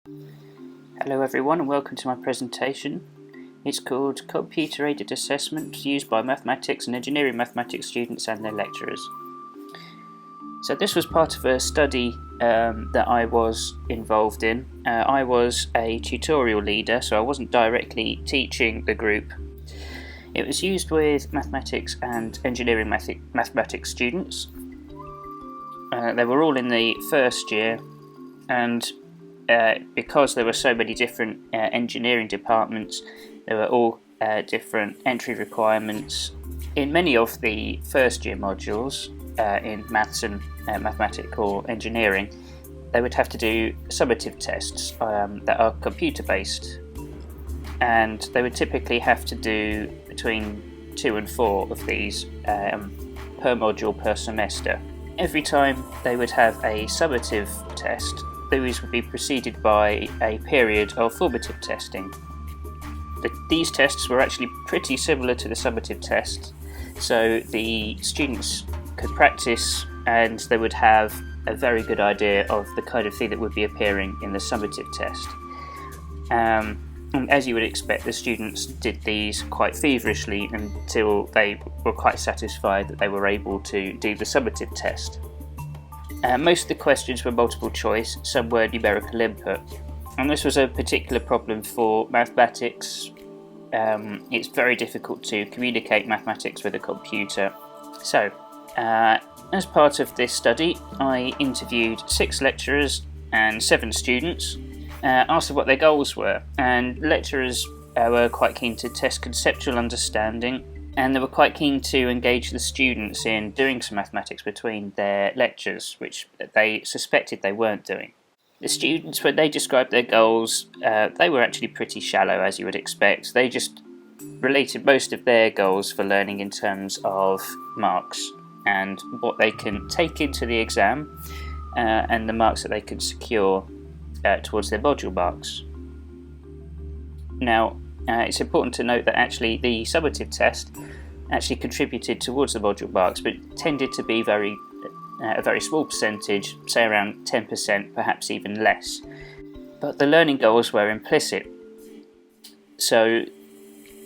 Hello everyone and welcome to my presentation. It's called Computer Aided Assessment used by mathematics and engineering mathematics students and their lecturers. So this was part of a study that I was involved in. I was a tutorial leader, so I wasn't directly teaching the group. It was used with mathematics and engineering mathematics students. They were all in the first year, and because there were so many different engineering departments, there were all different entry requirements. In many of the first year modules in maths and mathematics or engineering, they would have to do summative tests that are computer based, and they would typically have to do between 2 and 4 of these per module per semester. Every time they would have a summative test, these would be preceded by a period of formative testing. These tests were actually pretty similar to the summative test, so the students could practice and they would have a very good idea of the kind of thing that would be appearing in the summative test. And as you would expect, the students did these quite feverishly until they were quite satisfied that they were able to do the summative test. Most of the questions were multiple choice, some were numerical input, and this was a particular problem for mathematics. It's very difficult to communicate mathematics with a computer. So, as part of this study, I interviewed 6 lecturers and 7 students, asked them what their goals were, and lecturers were quite keen to test conceptual understanding, and they were quite keen to engage the students in doing some mathematics between their lectures, which they suspected they weren't doing. The students, when they described their goals, they were actually pretty shallow, as you would expect. They just related most of their goals for learning in terms of marks and what they can take into the exam and the marks that they can secure towards their module marks. Now, it's important to note that actually the summative test actually contributed towards the module marks, but tended to be a very small percentage, say around 10%, perhaps even less. But the learning goals were implicit. So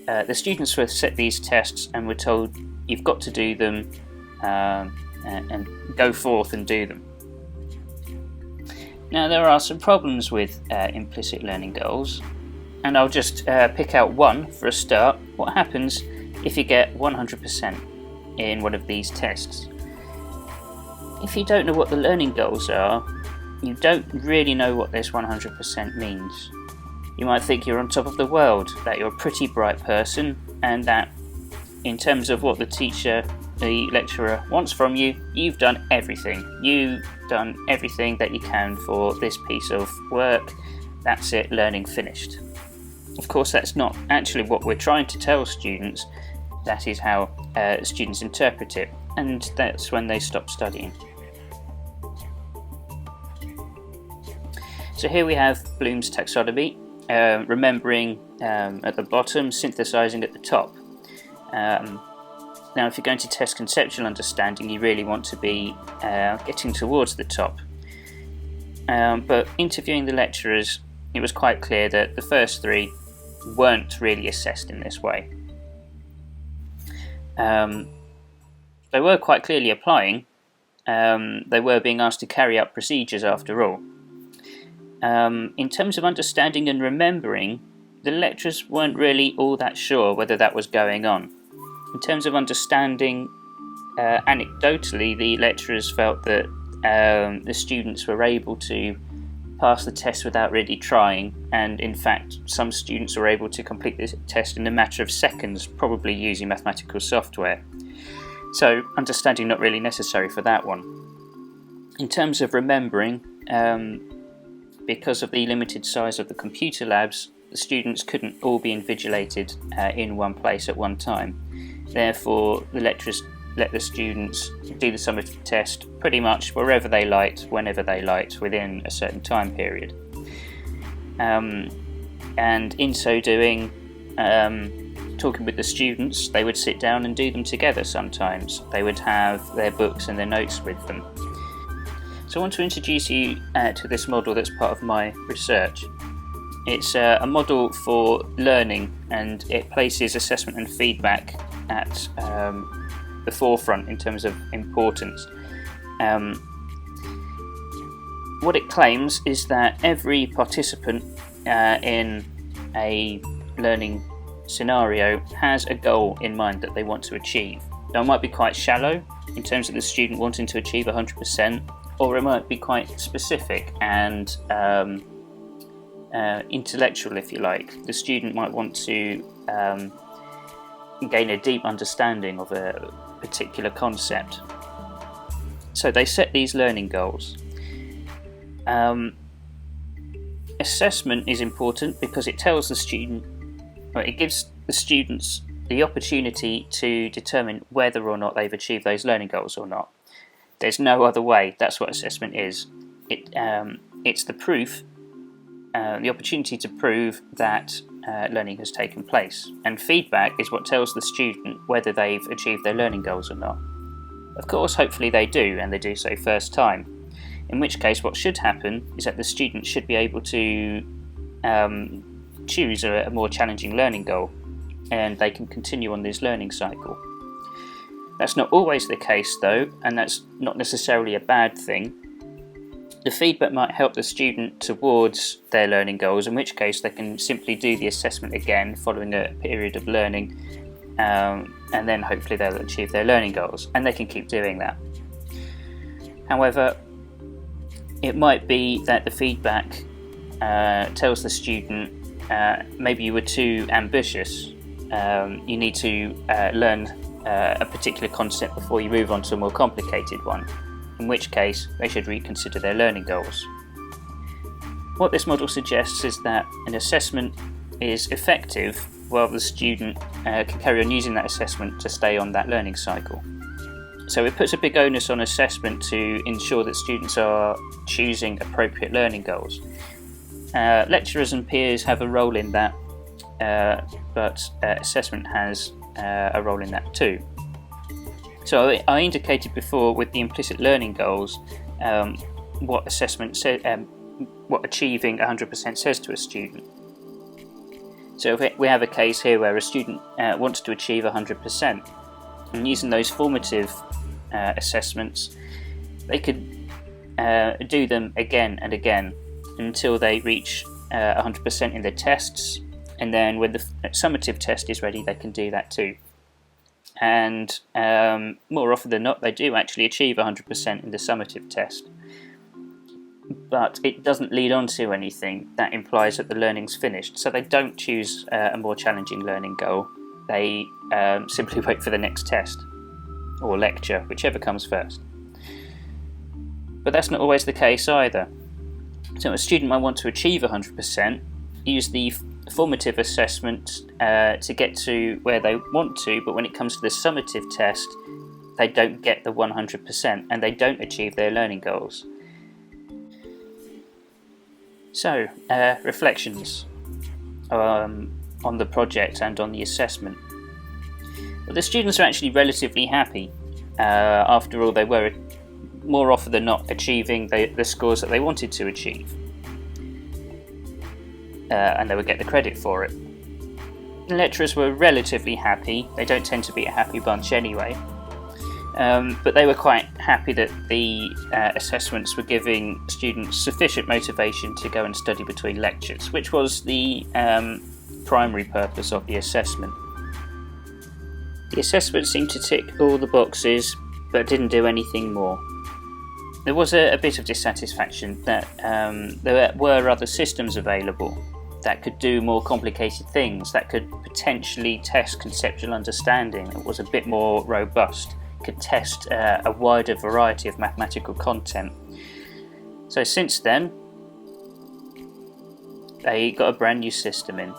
the students were set these tests and were told, you've got to do them and go forth and do them. Now, there are some problems with implicit learning goals, and I'll just pick out one for a start. What happens if you get 100% in one of these tests? If you don't know what the learning goals are, you don't really know what this 100% means. You might think you're on top of the world, that you're a pretty bright person, and that in terms of what the lecturer wants from you, you've done everything. You've done everything that you can for this piece of work. That's it, learning finished. Of course, that's not actually what we're trying to tell students. That is how students interpret it, and that's when they stop studying. So here we have Bloom's taxonomy, remembering at the bottom, synthesizing at the top. Now, if you're going to test conceptual understanding, you really want to be getting towards the top. But interviewing the lecturers, it was quite clear that the first 3 weren't really assessed in this way. They were quite clearly applying. They were being asked to carry out procedures after all. In terms of understanding and remembering, the lecturers weren't really all that sure whether that was going on. In terms of understanding, anecdotally, the lecturers felt that the students were able to pass the test without really trying, and in fact some students were able to complete the test in a matter of seconds, probably using mathematical software. So understanding not really necessary for that one. In terms of remembering, because of the limited size of the computer labs, the students couldn't all be invigilated in one place at one time. Therefore, the lecturers let the students do the summative test pretty much wherever they liked, whenever they liked, within a certain time period. And in so doing, talking with the students, they would sit down and do them together sometimes. They would have their books and their notes with them. So I want to introduce you to this model that's part of my research. It's a model for learning, and it places assessment and feedback at the forefront in terms of importance. What it claims is that every participant in a learning scenario has a goal in mind that they want to achieve. Now, it might be quite shallow in terms of the student wanting to achieve 100%, or it might be quite specific and intellectual, if you like. The student might want to gain a deep understanding of a particular concept. So they set these learning goals. Assessment is important because it tells the student, or it gives the students the opportunity to determine whether or not they've achieved those learning goals or not. There's no other way. That's what assessment is. It's the proof, the opportunity to prove that learning has taken place. And feedback is what tells the student whether they've achieved their learning goals or not. Of course, hopefully they do, and they do so first time. In which case, what should happen is that the student should be able to choose a more challenging learning goal, and they can continue on this learning cycle. That's not always the case though, and that's not necessarily a bad thing. The feedback might help the student towards their learning goals, in which case they can simply do the assessment again following a period of learning, and then hopefully they'll achieve their learning goals, and they can keep doing that. However, it might be that the feedback tells the student maybe you were too ambitious. You need to learn a particular concept before you move on to a more complicated one, in which case they should reconsider their learning goals. What this model suggests is that an assessment is effective while the student can carry on using that assessment to stay on that learning cycle. So it puts a big onus on assessment to ensure that students are choosing appropriate learning goals. Lecturers and peers have a role in that, but assessment has a role in that too. So I indicated before with the implicit learning goals what assessment what achieving 100% says to a student. So if we have a case here where a student wants to achieve 100%, and using those formative assessments, they could do them again and again until they reach 100% in their tests, and then when the summative test is ready they can do that too. And more often than not they do actually achieve 100% in the summative test, but it doesn't lead on to anything that implies that the learning's finished, so they don't choose a more challenging learning goal. They simply wait for the next test or lecture, whichever comes first. But that's not always the case either. So a student might want to achieve 100%, use the formative assessment to get to where they want to, but when it comes to the summative test, they don't get the 100% and they don't achieve their learning goals. So, reflections on the project and on the assessment. Well, the students are actually relatively happy. After all, they were more often than not achieving the scores that they wanted to achieve, and they would get the credit for it. The lecturers were relatively happy. They don't tend to be a happy bunch anyway, but they were quite happy that the assessments were giving students sufficient motivation to go and study between lectures, which was the primary purpose of the assessment. The assessment seemed to tick all the boxes, but didn't do anything more. There was a bit of dissatisfaction that there were other systems available that could do more complicated things, that could potentially test conceptual understanding, that was a bit more robust, could test a wider variety of mathematical content. So since then, they got a brand new system in.